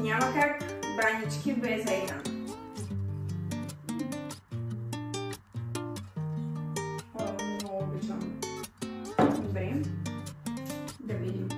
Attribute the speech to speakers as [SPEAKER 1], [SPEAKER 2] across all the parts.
[SPEAKER 1] няма как банички без айран. Много обичам. Добре, да видим.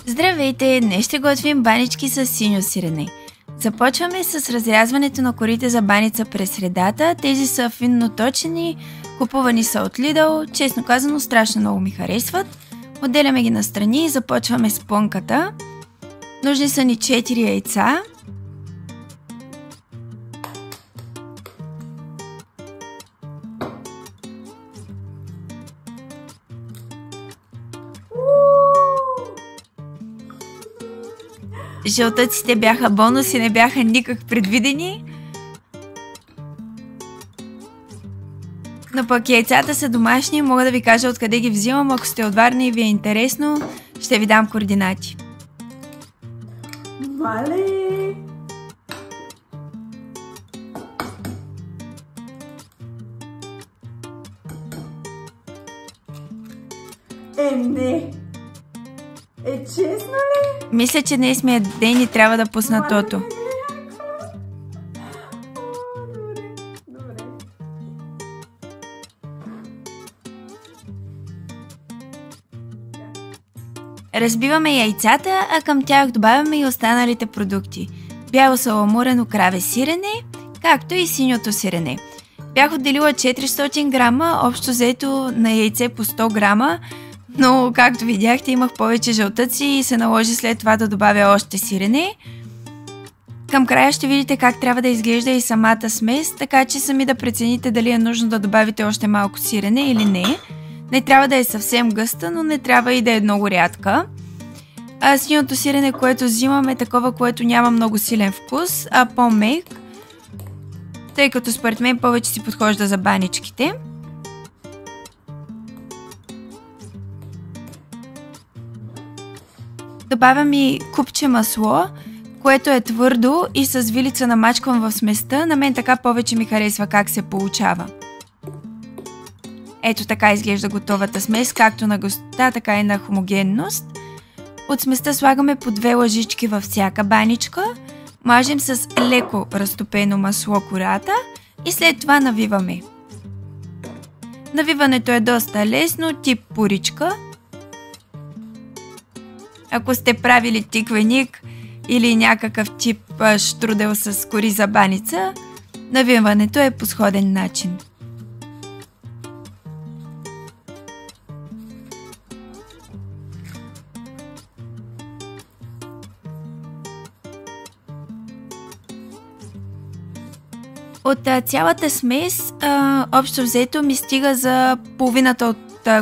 [SPEAKER 2] Здравейте! Днес ще готвим банички с синьо сирене. Започваме с разрязването на корите за баница през средата. Тези са финно точени, купувани са от Lidl. Честно казано, страшно много ми харесват. Отделяме ги настрани и започваме с плънката. Нужни са ни 4 яйца. Жълтъците бяха бонус и не бяха никак предвидени. Но пък яйцата са домашни, мога да ви кажа откъде ги взимам. Ако сте от Варна и ви е интересно, ще ви дам координати.
[SPEAKER 1] Вали! Не! Честно ли?
[SPEAKER 2] Мисля, че днес ми е ден и трябва да пусна тото.
[SPEAKER 1] Добре.
[SPEAKER 2] Разбиваме яйцата, а към тях добавяме и останалите продукти. Бяло саламурено краве сирене, както и синьото сирене. Бях отделила 400 грама, общо взето на яйце по 100 грама, но както видяхте имах повече жълтъци и се наложи след това да добавя още сирене. Към края ще видите как трябва да изглежда и самата смес, така че сами да прецените дали е нужно да добавите още малко сирене или не. Не трябва да е съвсем гъста, но не трябва и да е много рядка. А синьото сирене, което взимам, е такова, което няма много силен вкус, а по-мек, тъй като според мен повече си подхожда за баничките. Добавям и купче масло, което е твърдо и с вилица намачквам в сместа. На мен така повече ми харесва как се получава. Ето така изглежда готовата смес, както на гъстота, така и на хомогенност. От сместа слагаме по 2 лъжички във всяка баничка, мажем с леко разтопено масло кората и след това навиваме. Навиването е доста лесно, тип поричка. Ако сте правили тиквеник или някакъв тип штрудел с кори за баница, навиването е по сходен начин. От цялата смес, общо взето ми стига за половината от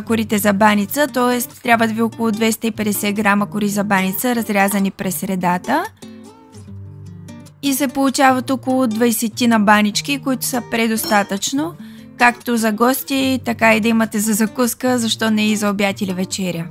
[SPEAKER 2] корите за баница, т.е. трябват ви около 250 грама кори за баница, разрязани през средата. И се получават около 20 на банички, които са предостатъчно, както за гости, така и да имате за закуска, защо не и за обяд или вечеря.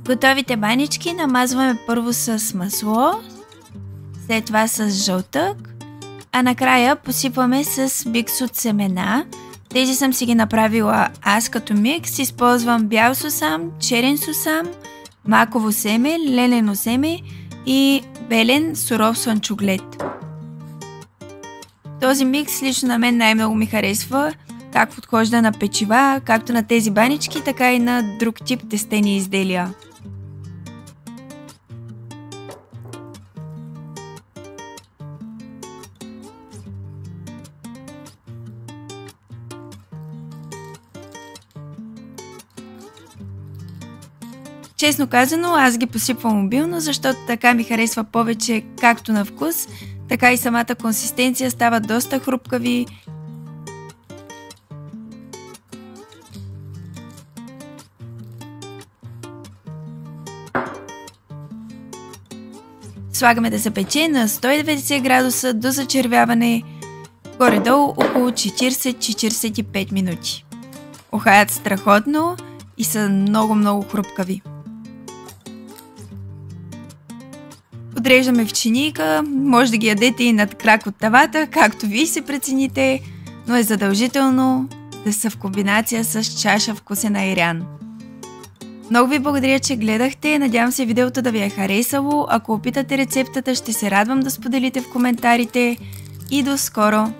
[SPEAKER 2] Готовите банички намазваме първо с масло, след това с жълтък, а накрая посипваме с микс от семена. Тези съм си ги направила аз като микс. Използвам бял сусам, черен сусам, маково семе, лелено семе и белен суров слънчоглед. Този микс лично на мен най-много ми харесва, как подхожда на печива, както на тези банички, така и на друг тип тестени изделия. Честно казано, аз ги посипвам обилно, защото така ми харесва повече както на вкус, така и самата консистенция става доста хрупкави. Слагаме да се пече на 190 градуса до зачервяване, горе-долу около 40-45 минути. Ухаят страхотно и са много хрупкави. Подреждаме в чинийка, може да ги ядете и над крак от тавата, както вие се прецените, но е задължително да са в комбинация с чаша вкусен айран. Много ви благодаря, че гледахте, надявам се видеото да ви е харесало, ако опитате рецептата ще се радвам да споделите в коментарите и до скоро!